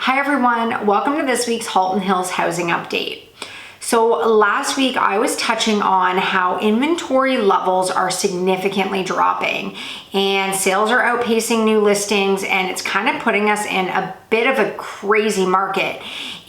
Hi everyone, welcome to this week's Halton Hills housing update. So last week I was touching on how inventory levels are significantly dropping and sales are outpacing new listings, and it's kind of putting us in a bit of a crazy market.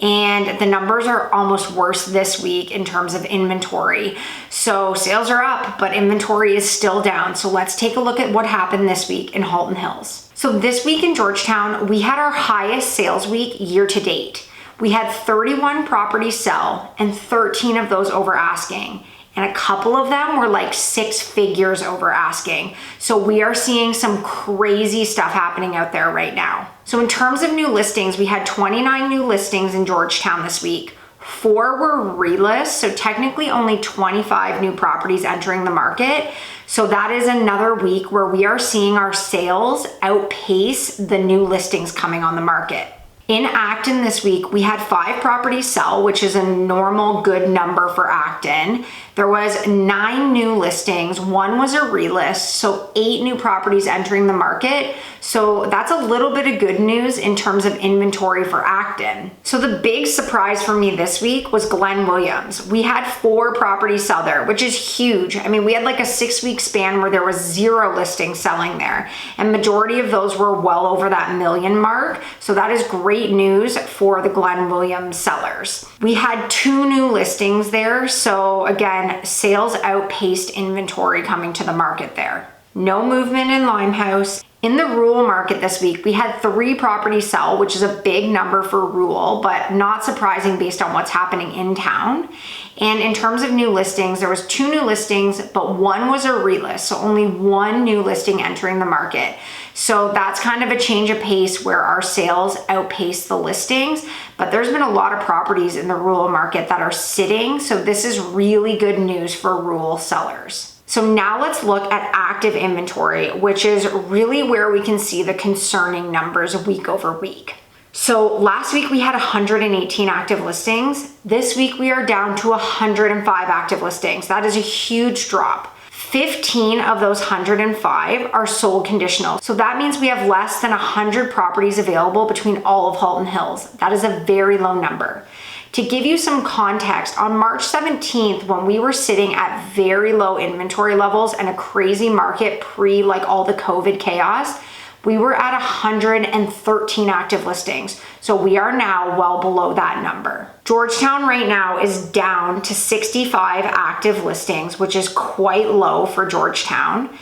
And the numbers are almost worse this week in terms of inventory. So sales are up, but inventory is still down. So let's take a look at what happened this week in Halton Hills. So this week in Georgetown, we had our highest sales week year to date. We had 31 properties sell and 13 of those over asking. And a couple of them were like 6 figures over asking. So we are seeing some crazy stuff happening out there right now. So in terms of new listings, we had 29 new listings in Georgetown this week. 4 were relists, so technically only 25 new properties entering the market. So that is another week where we are seeing our sales outpace the new listings coming on the market. In Acton this week, we had 5 properties sell, which is a normal good number for Acton. There was 9 new listings, 1 was a relist, so 8 new properties entering the market. So that's a little bit of good news in terms of inventory for Acton. So the big surprise for me this week was Glen Williams. We had 4 properties sell there, which is huge. I mean, we had like a 6-week span where there was 0 listings selling there, and majority of those were well over that million mark. So that is great news for the Glen Williams sellers. We had 2 new listings there. So again, sales outpaced inventory coming to the market there. No movement in Limehouse. In the rural market this week, we had 3 properties sell, which is a big number for rural, but not surprising based on what's happening in town. And in terms of new listings, there was 2 new listings, but 1 was a relist, so only 1 new listing entering the market. So that's kind of a change of pace where our sales outpace the listings, but there's been a lot of properties in the rural market that are sitting, so this is really good news for rural sellers. So now let's look at active inventory, which is really where we can see the concerning numbers week over week. So last week we had 118 active listings. This week we are down to 105 active listings. That is a huge drop. 15 of those 105 are sold conditional. So that means we have less than 100 properties available between all of Halton Hills. That is a very low number. To give you some context, on March 17th, when we were sitting at very low inventory levels and a crazy market pre like all the COVID chaos, we were at 113 active listings. So we are now well below that number. Georgetown right now is down to 65 active listings, which is quite low for Georgetown.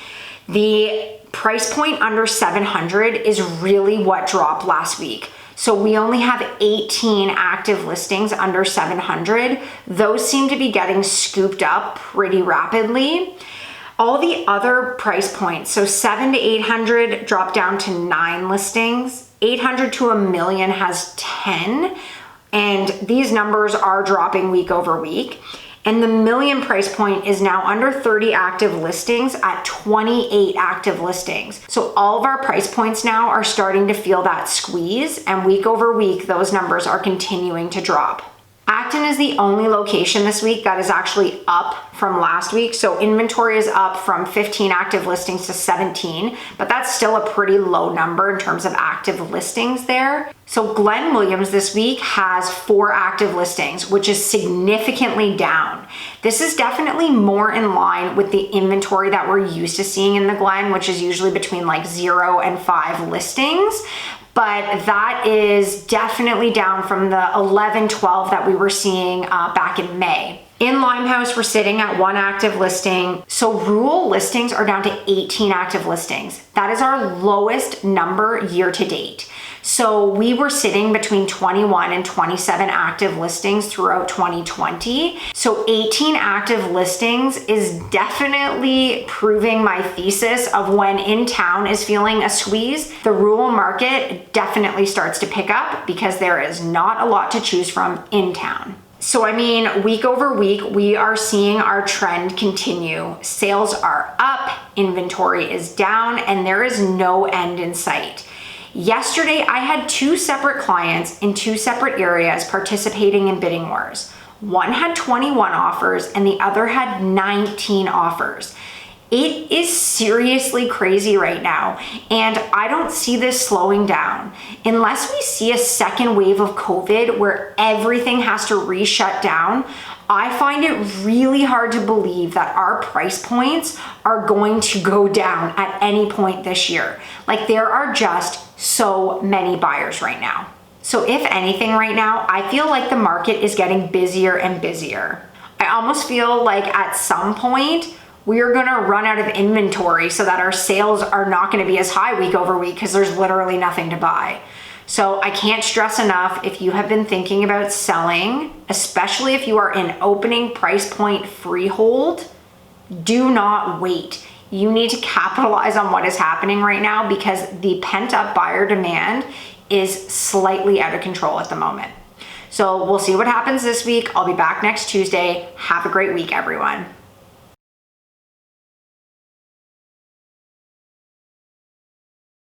The price point under 700 is really what dropped last week. So we only have 18 active listings under 700. Those seem to be getting scooped up pretty rapidly. All the other price points, so 700 to 800 dropped down to 9 listings. 800 to $1 million has 10. And these numbers are dropping week over week. And the $1 million price point is now under 30 active listings at 28 active listings. So all of our price points now are starting to feel that squeeze, and week over week, those numbers are continuing to drop. Acton is the only location this week that is actually up from last week. So inventory is up from 15 active listings to 17, but that's still a pretty low number in terms of active listings there. So Glen Williams this week has 4 active listings, which is significantly down. This is definitely more in line with the inventory that we're used to seeing in the Glen, which is usually between like 0 and 5 listings. But that is definitely down from the 11, 12 that we were seeing back in May. In Limehouse, we're sitting at 1 active listing. So rural listings are down to 18 active listings. That is our lowest number year to date. So we were sitting between 21 and 27 active listings throughout 2020. So 18 active listings is definitely proving my thesis of when in town is feeling a squeeze, the rural market definitely starts to pick up because there is not a lot to choose from in town. So I mean, week over week, we are seeing our trend continue. Sales are up, inventory is down, and there is no end in sight. Yesterday, I had 2 separate clients in 2 separate areas participating in bidding wars. One had 21 offers and the other had 19 offers. It is seriously crazy right now, and I don't see this slowing down. Unless we see a second wave of COVID where everything has to re-shut down, I find it really hard to believe that our price points are going to go down at any point this year. Like, there are just so many buyers right now. So if anything right now, I feel like the market is getting busier and busier. I almost feel like at some point, we're gonna run out of inventory so that our sales are not gonna be as high week over week because there's literally nothing to buy. So I can't stress enough, if you have been thinking about selling, especially if you are in opening price point freehold, do not wait. You need to capitalize on what is happening right now because the pent-up buyer demand is slightly out of control at the moment. So we'll see what happens this week. I'll be back next Tuesday. Have a great week, everyone.